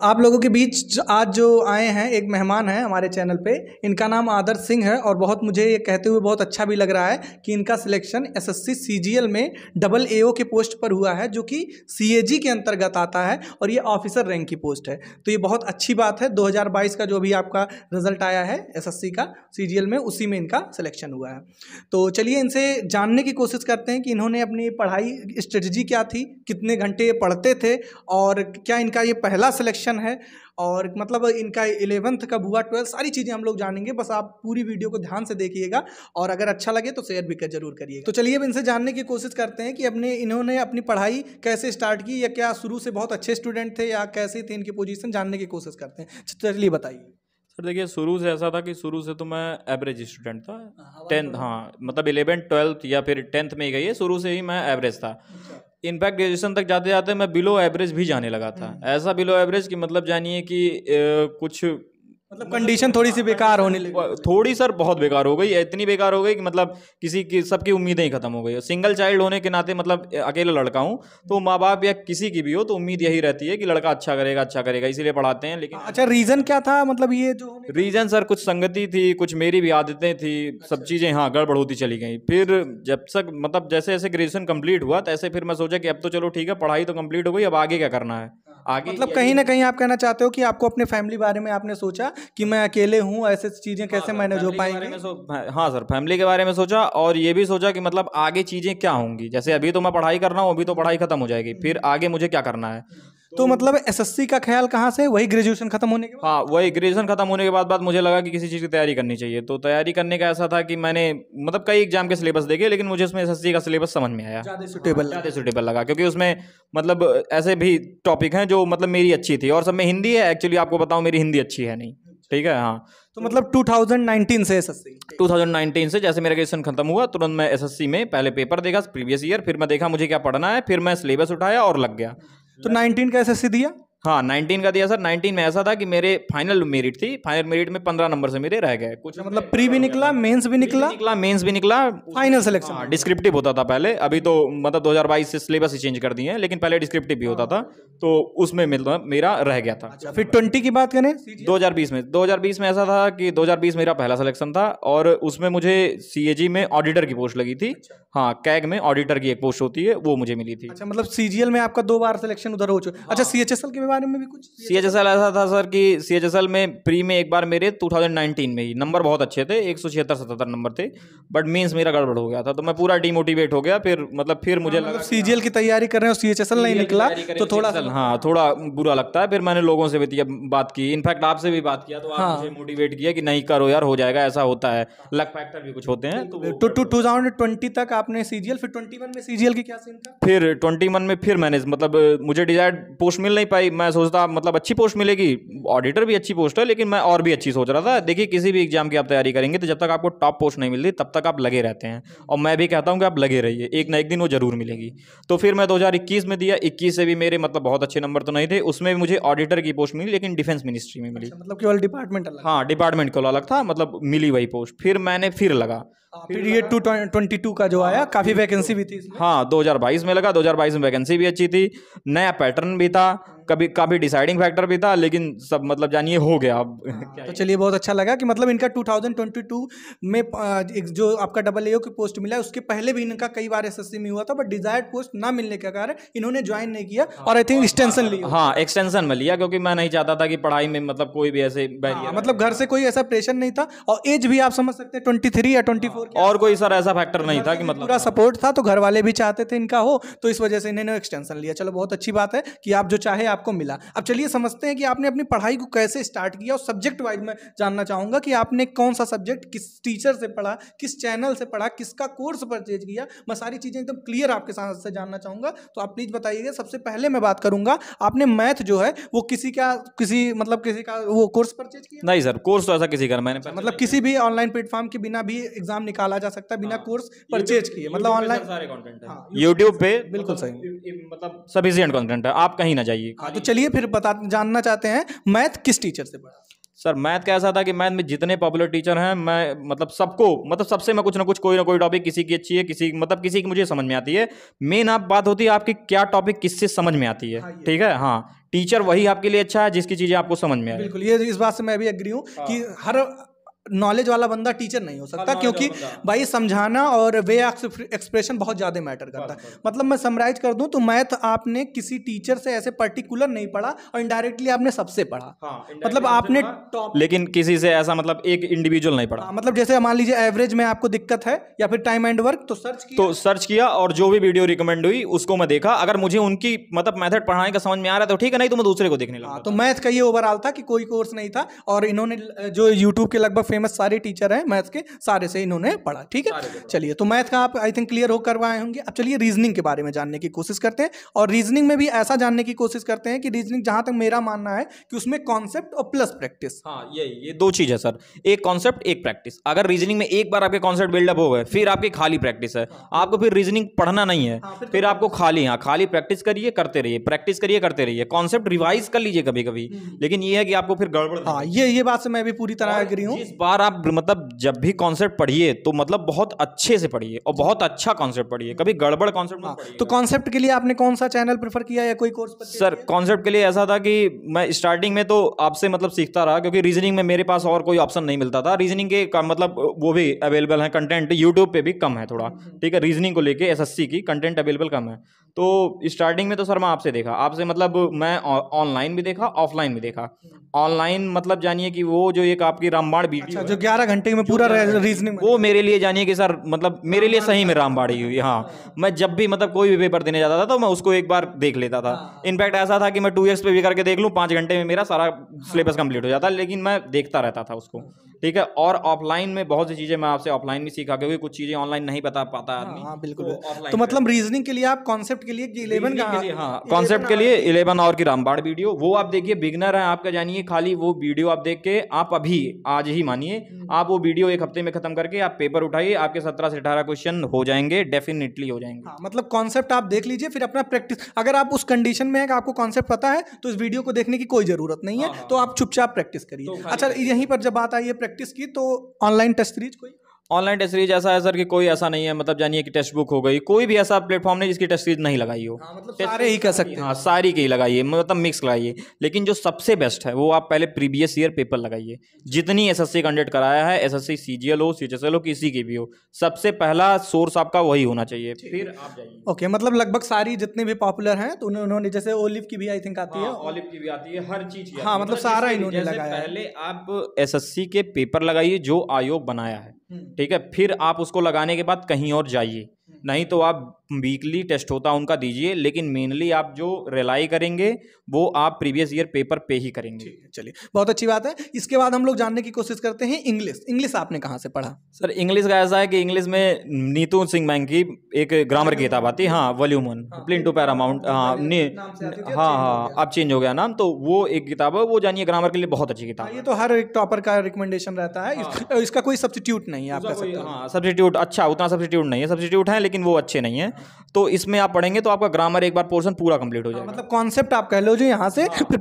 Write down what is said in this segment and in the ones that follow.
आप लोगों के बीच आज जो आए हैं एक मेहमान हैं हमारे चैनल पे, इनका नाम आदर्श सिंह है और बहुत मुझे ये कहते हुए बहुत अच्छा भी लग रहा है कि इनका सिलेक्शन एसएससी सीजीएल में डबल एओ के पोस्ट पर हुआ है, जो कि सीएजी के अंतर्गत आता है और ये ऑफिसर रैंक की पोस्ट है। तो ये बहुत अच्छी बात है। 2022 का जो भी आपका रिजल्ट आया है एसएससी का सीजीएल में, उसी में इनका सिलेक्शन हुआ है। तो चलिए इनसे जानने की कोशिश करते हैं कि इन्होंने अपनी पढ़ाई स्ट्रेटजी क्या थी, कितने घंटे पढ़ते थे और क्या इनका ये पहला सिलेक्शन है और मतलब इनका 11th कब हुआ, 12th, सारी चीज़ें हम लोग जानेंगे। बस आप पूरी वीडियो को ध्यान से देखिएगा और अगर अच्छा लगे तो शेयर भी जरूर करिएगा। तो चलिए अब इनसे जानने की कोशिश करते हैं कि इन्होंने अपनी पढ़ाई कैसे स्टार्ट की, या क्या शुरू से बहुत अच्छे स्टूडेंट थे या कैसे थे इनकी पोजीशन, जानने की कोशिश करते हैं। चलिए बताइए। सर देखिए, शुरू से ऐसा था कि शुरू से तो मैं एवरेज स्टूडेंट था। 10th, हाँ मतलब 11th 12th या फिर 10th में गई है, शुरू से ही मैं एवरेज था। इनफैक्ट ग्रेजुएशन तक जाते जाते मैं बिलो एवरेज भी जाने लगा था। ऐसा बिलो एवरेज कि मतलब जानिए कि कुछ मतलब कंडीशन थोड़ी सी बेकार होने लगी। थोड़ी सर बहुत बेकार हो गई, इतनी बेकार हो गई कि मतलब किसी की सबकी उम्मीदें ही खत्म हो गई। सिंगल चाइल्ड होने के नाते, मतलब अकेला लड़का हूँ, तो माँ बाप या किसी की भी हो तो उम्मीद यही रहती है कि लड़का अच्छा करेगा, इसीलिए पढ़ाते हैं। लेकिन अच्छा, रीजन क्या था? मतलब ये जो रीजन सर कुछ संगति थी, कुछ मेरी भी आदतें थी, सब चीज़ें हाँ गड़बड़ होती चली गई। फिर जब तक मतलब जैसे जैसे ग्रेजुएशन कंप्लीट हुआ तैसे फिर मैं सोचा कि अब तो चलो ठीक है, पढ़ाई तो कंप्लीट हो गई, अब आगे क्या करना है। आगे मतलब कहीं ना कहीं आप कहना चाहते हो कि आपको अपने फैमिली बारे में आपने सोचा कि मैं अकेले हूँ, ऐसे चीज़ें कैसे मैनेज हो पाएंगी। हाँ सर, फैमिली के बारे में सोचा और ये भी सोचा कि मतलब आगे चीज़ें क्या होंगी। जैसे अभी तो मैं पढ़ाई कर रहा हूँ, अभी तो पढ़ाई खत्म हो जाएगी, फिर आगे मुझे क्या करना है। तो मतलब एसएससी का ख्याल कहाँ से? वही ग्रेजुएशन खत्म होने के बाद? हाँ, वही ग्रेजुएशन खत्म होने के बाद मुझे लगा कि किसी चीज़ की तैयारी करनी चाहिए। तो तैयारी करने का ऐसा था कि मैंने मतलब कई एग्जाम के सिलेबस देखे, लेकिन मुझे उसमें एसएससी का सिलेबस समझ में आया, ज़्यादा सूटेबल लगा, क्योंकि उसमें मतलब ऐसे भी टॉपिक हैं जो मतलब मेरी अच्छी थी, और सब में हिंदी है। एक्चुअली आपको बताऊँ, मेरी हिंदी अच्छी है नहीं, ठीक है। हाँ, तो मतलब 2019 से एसएससी 2019 से जैसे मेरा ग्रेजुएशन खत्म हुआ तुरंत मैं एसएससी में पहले पेपर देखा प्रीवियस ईयर, फिर मैं देखा मुझे क्या पढ़ना है, फिर मैं सिलेबस उठाया और लग गया। तो 19 का एसएससी दिया? हाँ, 19 का दिया सर। 19 में ऐसा था कि मेरे फाइनल मेरिट थी, फाइनल मेरिट में 15 नंबर से मेरे रह गए कुछ। मतलब प्री भी निकला, मेंस भी निकला, मेंस भी निकला, फाइनल सिलेक्शन। हाँ, डिस्क्रिप्टिव होता था पहले। अभी तो मतलब 2022 से सिलेबस ही चेंज कर दिए हैं, लेकिन पहले डिस्क्रिप्टिव भी होता था, तो उसमें मेरा रह गया था। अच्छा, फिर 20 की बात करें 2020 में ऐसा था कि 2020 मेरा पहला सिलेक्शन था और उसमें मुझे सीएजी में ऑडिटर की पोस्ट लगी थी। हाँ, कैग में ऑडिटर की एक पोस्ट होती है, वो मुझे मिली थी। अच्छा, मतलब सीजीएल में आपका 2 बार सिलेक्शन उधर हो चुका। अच्छा, सीएचएसएल के बारे में भी कुछ? सीएचएसएल ऐसा था सर कि सीएचएसएल में प्री में एक बार मेरे 2019 में ही नंबर बहुत अच्छे थे, 176-77 नंबर थे, बट मींस मेरा गड़बड़ हो गया था, तो मैं पूरा डिमोटिवेट हो गया। फिर मुझे लगा सीजीएल की तैयारी कर रहे हो, सीएचएसएल नहीं निकला तो थोड़ा बुरा लगता है। फिर मैंने लोगों से भी बात की, इनफैक्ट आपसे भी बात किया, तो आप मुझे मोटिवेट किया कि नहीं करो यार, हो जाएगा, ऐसा होता है, लक फैक्टर भी कुछ होते हैं। तो 2020 तक आपने सीजीएल, फिर 21 में सीजीएल की क्या सीन था? फिर 21 में फिर मैंने मतलब मुझे डिजायर्ड पोस्ट मिल नहीं पाई। मैं सोचता मतलब अच्छी पोस्ट मिलेगी, ऑडिटर भी अच्छी पोस्ट है, लेकिन मैं और भी अच्छी सोच रहा था। देखिए, किसी भी एग्जाम की आप तैयारी करेंगे तो जब तक आपको टॉप पोस्ट नहीं मिलती तब तक आप लगे रहते हैं, और मैं भी कहता हूं कि आप लगे रहिए, एक ना एक दिन वो जरूर मिलेगी। तो फिर मैं 2021 में दिया। 21 से भी मेरे मतलब बहुत अच्छे नंबर तो नहीं थे, उसमें भी मुझे ऑडिटर की पोस्ट मिली, लेकिन डिफेंस मिनिस्ट्री में मिली। मतलब केवल डिपार्टमेंट अलग? हाँ, डिपार्टमेंट को अलग था, मतलब मिली वही पोस्ट। फिर मैंने फिर लगा, फिर ये 2022 का जो आया, काफी वैकेंसी भी थी इसमें। हाँ, 2022 में लगा। 2022 में वैकेंसी भी अच्छी थी, नया पैटर्न भी था, कभी काफ़ी डिसाइडिंग फैक्टर भी था, लेकिन सब मतलब जानिए हो गया अब। तो चलिए बहुत अच्छा लगा कि मतलब इनका 2022 में एक जो आपका डबल एओ की पोस्ट मिला है, उसके पहले भी इनका कई बार एसएससी में हुआ था, बट डिजायर्ड पोस्ट ना मिलने के कारण इन्होंने ज्वाइन नहीं किया और आई थिंक एक्सटेंशन लिया। हाँ, एक्सटेंशन में लिया, क्योंकि मैं नहीं चाहता था कि पढ़ाई में मतलब कोई भी ऐसे बैरियर, मतलब घर से कोई ऐसा प्रेशर नहीं था, और एज भी आप समझ सकते हैं 23 या 24 और कोई सर ऐसा फैक्टर नहीं था कि मतलब पूरा सपोर्ट था, तो घर वाले भी चाहते थे इनका हो, तो इस वजह से इन्होंने एक्सटेंशन लिया। चलो बहुत अच्छी बात है कि आप जो चाहे आपको मिला। अब चलिए समझते हैं कि आपने अपनी पढ़ाई को कैसे स्टार्ट किया, और सब्जेक्ट वाइज मैं जानना चाहूंगा कि आपने कौन सा सब्जेक्ट किस टीचर से पढ़ा, किस चैनल से पढ़ा, किसका कोर्स परचेज किया। मैं सारी चीजें एकदम क्लियर आपके साथ से जानना चाहूंगा, तो आप प्लीज बताइएगा। सबसे पहले मैं बात करूंगा, आपने मैथ जो है वो किसी का वो कोर्स परचेज किया? नहीं सर, कोर्स तो ऐसा किसी का मैंने मतलब किसी भी ऑनलाइन प्लेटफॉर्म के बिना भी एग्जाम निकाला जा सकता है, बिना कोर्स परचेज किए, मतलब ऑनलाइन सारे कंटेंट है यूट्यूब पे, बिल्कुल सही, मतलब सफिशिएंट कंटेंट है, आप कहीं ना जाइए। तो चलिए फिर जानना चाहते हैं मैथ किस टीचर से पढ़ा? सर मैथ का ऐसा था कि मैथ में जितने पॉपुलर टीचर हैं, मैं मतलब सबको, मतलब सबसे मैं कुछ ना कुछ, कोई ना कोई टॉपिक किसी की अच्छी है, किसी मतलब किसी की मुझे समझ में आती है। मेन आप बात होती है आपकी क्या टॉपिक किससे समझ में आती है। ठीक है, हाँ, टीचर वही आपके लिए अच्छा है जिसकी चीजें आपको समझ में आए। बिल्कुल, ये इस बात से मैं भी एग्री हूँ कि हर नॉलेज वाला बंदा टीचर नहीं हो सकता, क्योंकि भाई समझाना और वे एक्सप्रेशन बहुत ज़्यादा मैटर करता है। मतलब मैं समराइज कर दूं तो मैथ आपने किसी टीचर से ऐसे पर्टिकुलर नहीं पढ़ा और इनडायरेक्टली आपने सबसे पढ़ा। मतलब आपने टॉप, लेकिन किसी से ऐसा मतलब एक इंडिविजुअल नहीं पढ़ा। मतलब जैसे मान लीजिए एवरेज में आपको दिक्कत है या फिर टाइम एंड वर्क, तो सर्च किया और जो भी वीडियो रिकमेंड हुई उसको मैं देखा। अगर मुझे उनकी मतलब मेथड पढ़ाने का समझ में आ रहा है तो ठीक है, नहीं तो मैं दूसरे को देखने लगा। तो मैथ का ये ओवरऑल था कि कोई कोर्स नहीं था, और इन्होंने जो यूट्यूब के लगभग फेमस सारे टीचर हैं मैथ्स के, सारे से इन्होंने पढ़ा। ठीक है, चलिए, तो मैथ का आप आई थिंक क्लियर हो करवाए होंगे। अब चलिए रीजनिंग के बारे में जानने की कोशिश करते हैं, और रीजनिंग में भी ऐसा जानने की कोशिश करते हैं कि रीजनिंग, जहां तक मेरा मानना है कि उसमें कॉन्सेप्ट और प्लस प्रैक्टिस। हाँ, ये दो चीज है सर, एक कॉन्सेप्ट एक प्रैक्टिस। अगर रीजनिंग में एक बार आपके कॉन्सेप्ट बिल्डअप हो गए, फिर आपकी खाली प्रैक्टिस है, आपको फिर रीजनिंग पढ़ना नहीं है, फिर आपको खाली प्रैक्टिस करिए, करते रहिए, प्रैक्टिस करिए, करते रहिए, कॉन्सेप्ट रिवाइज कर लीजिए कभी कभी, लेकिन ये है कि आपको फिर गड़बड़। हाँ, ये बात से मैं भी पूरी तरह एग्री हूँ। इस बार आप मतलब जब भी कॉन्सेप्ट पढ़िए तो मतलब बहुत अच्छे से पढ़िए और बहुत अच्छा कॉन्सेप्ट पढ़िए, कभी गड़बड़ कॉन्सेप्ट मत पढ़िए। तो कॉन्सेप्ट के लिए आपने कौन सा चैनल प्रेफर किया या कोई कोर्स? सर कॉन्सेप्ट के लिए ऐसा था कि मैं स्टार्टिंग में तो आपसे मतलब सीखता रहा, क्योंकि रीजनिंग में मेरे पास और कोई ऑप्शन नहीं मिलता था। रीजनिंग के मतलब वो भी अवेलेबल है, कंटेंट यूट्यूब पे भी कम है थोड़ा। ठीक है, रीजनिंग को लेके एसएससी की कंटेंट अवेलेबल कम है। तो स्टार्टिंग में तो सर मैं आपसे देखा, आपसे मतलब मैं ऑनलाइन भी देखा, ऑफलाइन भी देखा। ऑनलाइन मतलब जानिए कि वो जो एक आपकी रामबाण वीडियो जो 11 घंटे में पूरा रीजनिंग, वो मेरे लिए जानिए कि सर मतलब मेरे लिए सही में रामबाण ही हुई। हाँ, मैं जब भी मतलब कोई भी पेपर देने जाता था तो मैं उसको एक बार देख लेता था। इनफैक्ट ऐसा था कि मैं 2x पे भी करके देख लूँ, 5 घंटे में मेरा सारा सिलेबस कंप्लीट हो जाता, लेकिन मैं देखता रहता था उसको। ठीक है, और ऑफलाइन में बहुत सी चीजें मैं आपसे ऑफलाइन भी सीखा, क्योंकि कुछ चीजें ऑनलाइन नहीं बता पाता आदमी। हाँ, बिल्कुल। तो मतलब रीजनिंग के लिए आप कॉन्सेप्ट के लिए 11 का, हाँ, कॉन्सेप्ट के लिए 11 और की रामबाण वीडियो, वो आप देखिए। बिगनर है आपका, जानिए खाली वो वीडियो आप देख के आप अभी आज ही मानिए आप वो वीडियो एक हफ्ते में खत्म करके आप पेपर उठाइए, आपके 17 से 18 क्वेश्चन हो जाएंगे, डेफिनेटली हो जाएंगे। हाँ, मतलब कॉन्सेप्ट आप देख लीजिए, फिर अपना प्रैक्टिस। अगर आप उस कंडीशन में है कि आपको कॉन्सेप्ट पता है तो इस वीडियो को देखने की कोई जरूरत नहीं है। तो आप चुपचाप प्रैक्टिस करिए। अच्छा, यहीं पर जब बात आई है प्रैक्टिस की, तो ऑनलाइन टेस्ट सीरीज कोई? ऑनलाइन टेस्ट सीरीज ऐसा है सर कि कोई ऐसा नहीं है, मतलब जानिए कि टेक्स्ट बुक हो गई, कोई भी ऐसा प्लेटफॉर्म नहीं जिसकी टेस्ट सीरीज नहीं लगाई हो। मतलब सारे ही कर सकते हैं। हाँ, सारी की लगाइए, मतलब मिक्स लगाइए। लेकिन जो सबसे बेस्ट है वो आप पहले प्रीवियस ईयर पेपर लगाइए। जितनी एसएससी कंडक्ट कराया है, एसएससी सीजीएल हो, सीएचएसएल हो, किसी की भी हो, सबसे पहला सोर्स आपका वही होना चाहिए, फिर आप जाइए। ओके, मतलब लगभग सारी जितने भी पॉपुलर हैं तो उन्होंने, जैसे ओलिव की भी आई थिंक आती है, ओलिव की भी आती है, हर चीज की। हाँ, मतलब सारा इन्होंने लगाया है। पहले आप एसएससी के पेपर लगाइए जो आयोग बनाया है, ठीक है, फिर आप उसको लगाने के बाद कहीं और जाइए। नहीं तो आप वीकली टेस्ट होता है उनका दीजिए, लेकिन मेनली आप जो रिलाई करेंगे वो आप प्रीवियस ईयर पेपर पे ही करेंगे। चलिए, बहुत अच्छी बात है। इसके बाद हम लोग जानने की कोशिश करते हैं इंग्लिश आपने कहाँ से पढ़ा? सर इंग्लिश का ऐसा है कि इंग्लिश में नीतू सिंह मैंग की एक ग्रामर की किताब आती है, हाँ, वॉल्यूम 1, प्लेन टू पैरामाउंट। हाँ, अब चेंज हो गया नाम। तो वो एक किताब है, वो जानिए ग्रामर के लिए बहुत अच्छी किताब है। ये तो हर एक टॉपर का रिकमेंडेशन रहता है। इसका कोई सब्स्टिट्यूट नहीं है, आप कह सकते हैं। हाँ, सब्स्टिट्यूट अच्छा, उतना सब्स्टिट्यूट नहीं है, सब्स्टिट्यूट है लेकिन वो अच्छे नहीं है। तो इसमें आप पढ़ेंगे तो आपका ग्रामर एक बार पोर्शन पूरा कंप्लीट हो जाएगा। मतलब कॉन्सेप्ट आप कह लो जो यहाँ से, फिर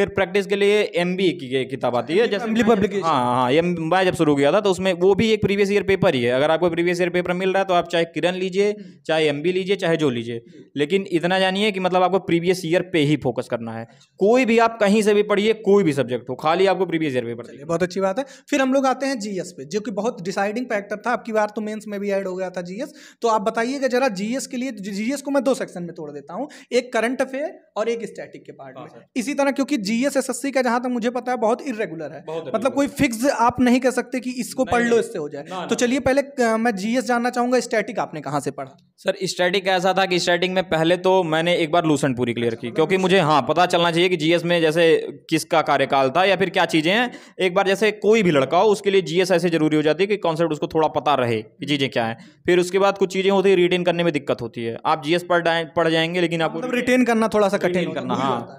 प्रैक्टिस के लिए एमबी की किताब आती है, जैसे पब्लिकेशन। हाँ, मैं जब शुरू किया था तो उसमें वो भी एक प्रीवियस ईयर पेपर ही है। अगर आपको प्रीवियस ईयर पेपर मिल रहा है तो आप चाहे किरण लीजिए, चाहे एमबी लीजिए, चाहे जो लीजिए, लेकिन इतना जानिए कि मतलब आपको प्रीवियस ईयर पे ही फोकस करना है। कोई भी आप कहीं से भी पढ़िए, कोई भी सब्जेक्ट हो, खाली आपको प्रीवियस ईयर पेपर। बहुत अच्छी बात है। फिर हम लोग आते हैं जीएस पे, जो कि बहुत डिसाइडिंग फैक्टर था। आपकी बार तो मेंस में भी ऐड हो गया था जीएस। तो आप बताइएगा जरा जीएस के लिए। जीएस को मैं 2 सेक्शन में तोड़ देता हूं, एक करंट अफेयर और एक स्टैटिक के पार्ट में। इसी तरह, क्योंकि जीएस एसएससी का जहां तक मुझे पता है बहुत इरेगुलर है, मतलब कोई फिक्स आप नहीं कह सकते कि इसको पढ़ लो इससे हो जाए। तो चलिए, पहले मैं जीएस जानना चाहूंगा, स्टैटिक आपने कहां से पढ़ा? सर स्टैटिक ऐसा था कि स्टैटिक में पहले तो मैंने एक बार लूसेंट पूरी क्लियर की, क्योंकि मुझे हाँ पता चलना चाहिए कि जीएस में जैसे किसका कार्यकाल था या फिर क्या चीजें हैं। एक बार जैसे कोई भी लड़का हो उसके लिए जीएस ऐसे जरूरी हो जाती है कि कॉन्सेप्ट उसको थोड़ा पता रहे कि चीजें क्या है। फिर उसके बाद कुछ चीजें होती है, रिटेन करने में दिक्कत होती है। आप जीएस पढ़ जाएंगे लेकिन आपको मतलब रिटेन करना थोड़ा सा कठिन करना,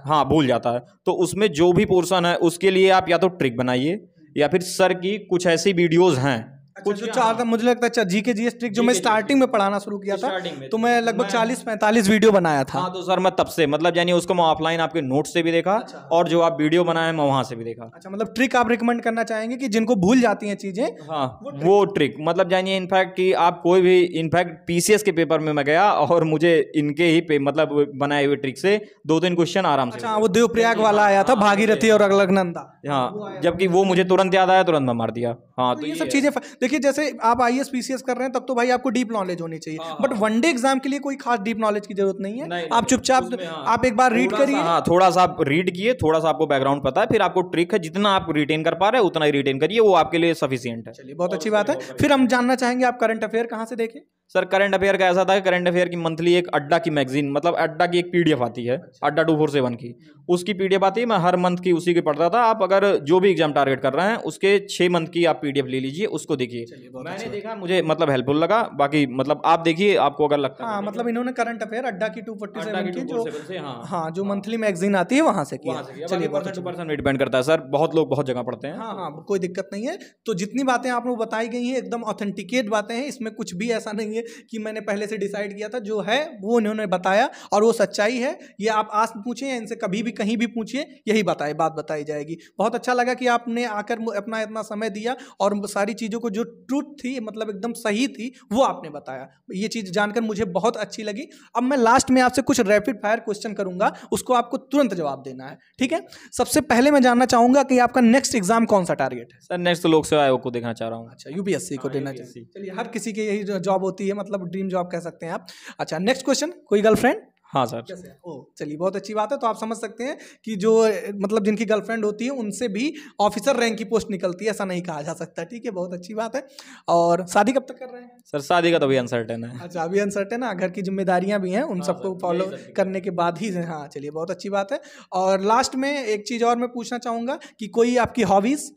हाँ भूल जाता है। तो उसमें जो भी पोर्शन है उसके लिए आप या तो ट्रिक बनाइए या फिर सर की कुछ ऐसी वीडियोज हैं कुछ जो चार, मुझे लगता है जीके जीएस ट्रिक जो मैं स्टार्टिंग में पढ़ाना शुरू किया था तो मैं लगभग 40-45 वीडियो बनाया था। हाँ तो सर मैं तब से मतलब यानी उसको मैं ऑफलाइन आपके नोट से भी देखा और जो आप वीडियो बनाए मैं वहां से भी देखा। अच्छा, मतलब ट्रिक आप रिकमेंड करना चाहेंगे कि जिनको भूल जाती हैं चीजें? हाँ वो ट्रिक मतलब जानिए इनफैक्ट कि आप कोई भी इनफैक्ट पीसीएस के पेपर में मैं गया और मुझे इनके ही मतलब बनाए हुए ट्रिक से 2-3 क्वेश्चन आराम से। अच्छा, वो देवप्रयाग वाला आया था, भागीरथी और अलकनंदा। हाँ, जबकि वो मुझे तुरंत याद आया, तुरंत मैं मार दिया। हाँ तो ये सब चीजें देखिए, जैसे आप आईएएस पीसीएस कर रहे हैं तब तो भाई आपको डीप नॉलेज होनी चाहिए, बट वनडे एग्जाम के लिए कोई खास डीप नॉलेज की जरूरत नहीं है। आप चुपचाप आप एक बार रीड करिए। हाँ थोड़ा सा आप रीड किए, थोड़ा सा आपको बैकग्राउंड पता है, फिर आपको ट्रिक है जितना आप रिटेन कर पा रहे हैं उतना ही रिटेन करिए, वो आपके लिए सफिशिएंट है। चलिए बहुत अच्छी बात है। फिर हम जानना चाहेंगे आप करंट अफेयर कहाँ से देखें? सर करंट अफेयर का ऐसा था कि करंट अफेयर की मंथली एक अड्डा की मैगजीन, मतलब अड्डा की एक पीडीएफ आती है, अड्डा 247 की, उसकी पीडीएफ आती है। मैं हर मंथ की उसी की पढ़ता था। आप अगर जो भी एग्जाम टारगेट कर रहे हैं उसके 6 मंथ की आप पीडीएफ ले लीजिए, उसको देखिए। मैंने देखा, मुझे मतलब हेल्पफुल लगा। बाकी मतलब आप देखिए, आपको अगर लगता है। हाँ मतलब इन्होंने करंट अफेयर अड्डा की 247 की जो हाँ जो मंथली मैगजीन आती है वहां से किया। चलिए परसेंट डिपेंड करता है सर, बहुत लोग बहुत जगह पढ़ते हैं। हाँ हाँ कोई दिक्कत नहीं है। तो जितनी बातें आप लोग बताई गई हैं एकदम ऑथेंटिकेट बातें हैं, इसमें कुछ भी ऐसा नहीं है कि मैंने पहले से डिसाइड किया था। जो है वो इन्होंने बताया और वो सच्चाई है। ये आप आज पूछे या इनसे कभी भी कहीं भी पूछिए, यही बात बताई जाएगी। बहुत अच्छा लगा कि आपने आकर अपना इतना समय दिया और सारी चीज़ों को जो ट्रूथ थी मतलब एकदम सही थी वो आपने बताया। ये चीज़ जानकर मुझे बहुत अच्छी लगी। अब मैं लास्ट में आपसे कुछ रैपिड फायर क्वेश्चन करूंगा, उसको आपको तुरंत जवाब देना है, ठीक है? सबसे पहले मैं जानना चाहूंगा कि आपका नेक्स्ट एग्जाम कौन सा टारगेट है? सर नेक्स्ट लोक सेवा आयोग को देखना चाह रहा हूँ। अच्छा, यूपीएससी को देना चाहिए। चलिए, हर किसी की यही जॉब होती है, मतलब ड्रीम जॉब कह सकते हैं आप। अच्छा, नेक्स्ट क्वेश्चन, कोई गर्लफ्रेंड? हाँ सर। ओ चलिए बहुत अच्छी बात है। तो आप समझ सकते हैं कि जो मतलब जिनकी गर्लफ्रेंड होती है उनसे भी ऑफिसर रैंक की पोस्ट निकलती है, ऐसा नहीं कहा जा सकता, ठीक है? बहुत अच्छी बात है। और शादी कब तक कर रहे हैं? सर शादी का तो अभी अनसर्टेन है। अच्छा, अभी अनसर्टेन है, घर की जिम्मेदारियां भी हैं, उन सबको फॉलो करने के बाद ही। हाँ चलिए बहुत अच्छी बात है। और लास्ट में एक चीज़ और मैं पूछना चाहूँगा कि कोई आपकी हॉबीज़?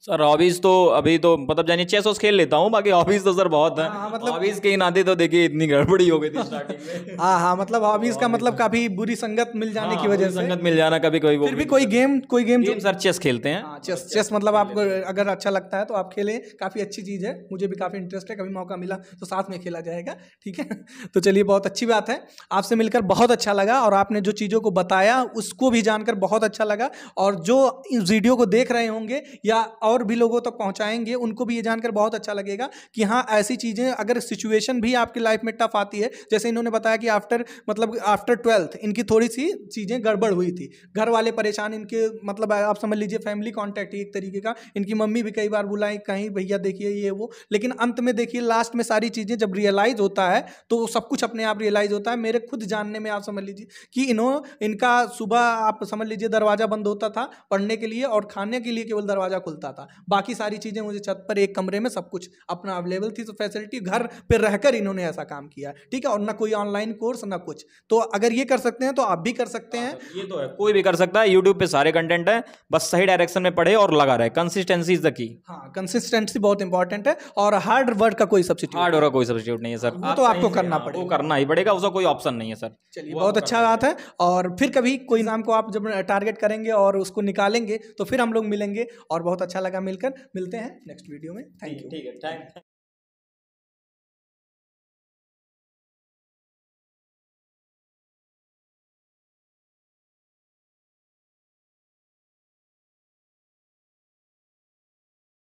सर हॉबीज तो अभी तो मतलब जानिए चेस खेल लेता हूँ, बाकी हॉबीज तो सर बहुत है। मतलब हॉबीज के नाते तो देखिए इतनी गड़बड़ी हो गई थी स्टार्टिंग में। हाँ मतलब हॉबीज का मतलब काफी बुरी संगत मिल जाने की वजह से। संगत मिल जाना कभी कोई। फिर भी कोई गेम जो सर चेस खेलते हैं। चेस मतलब आपको अगर अच्छा लगता है तो आप खेलें, काफी अच्छी चीज है। मुझे भी काफी इंटरेस्ट है, कभी मौका मिला तो साथ में खेला जाएगा, ठीक है? तो चलिए बहुत अच्छी बात है, आपसे मिलकर बहुत अच्छा लगा और आपने जो चीजों को बताया उसको भी जानकर बहुत अच्छा लगा। और जो इस वीडियो को देख रहे होंगे या और भी लोगों तक पहुंचाएंगे उनको भी ये जानकर बहुत अच्छा लगेगा कि हाँ ऐसी चीज़ें, अगर सिचुएशन भी आपकी लाइफ में टफ आती है, जैसे इन्होंने बताया कि आफ्टर 12th इनकी थोड़ी सी चीज़ें गड़बड़ हुई थी, घर वाले परेशान, इनके मतलब आप समझ लीजिए फैमिली कॉन्टैक्ट ही एक तरीके का, इनकी मम्मी भी कई बार बुलाई कहीं भैया देखिए ये वो, लेकिन अंत में देखिए लास्ट में सारी चीज़ें जब रियलाइज होता है तो सब कुछ अपने आप रियलाइज होता है। मेरे खुद जानने में आप समझ लीजिए कि इनका सुबह आप समझ लीजिए दरवाज़ा बंद होता था पढ़ने के लिए और खाने के लिए केवल दरवाज़ा खुलता था, बाकी सारी चीज़ें मुझे छत पर एक कमरे में सब कुछ अपना अवेलेबल थी। तो फैसिलिटी घर पे रहकर इन्होंने ऐसा काम किया, ठीक है? और ना कोई ऑनलाइन कोर्स ना कुछ। तो अगर ये कर सकते हैं तो आप भी कर सकते हैं। ये तो है, कोई भी कर सकता है। यूट्यूब पे सारे कंटेंट है, बस सही डायरेक्शन में पढ़े और लगा रहे। Consistency is the key. हाँ कंसिस्टेंसी बहुत इंपॉर्टेंट है और हार्ड वर्क का कोई सब्स्टिट्यूट नहीं है सर, वो तो आपको करना पड़ेगा, वो करना ही पड़ेगा, उसका कोई ऑप्शन नहीं है सर। चलिए बहुत अच्छा बात है। और फिर कभी कोई एग्जाम को आप जब टारगेट करेंगे और उसको निकालेंगे तो फिर हम लोग मिलेंगे और बहुत अच्छा लगा मिलकर। मिलते हैं नेक्स्ट वीडियो में। Thank you. ठीक है, थैंक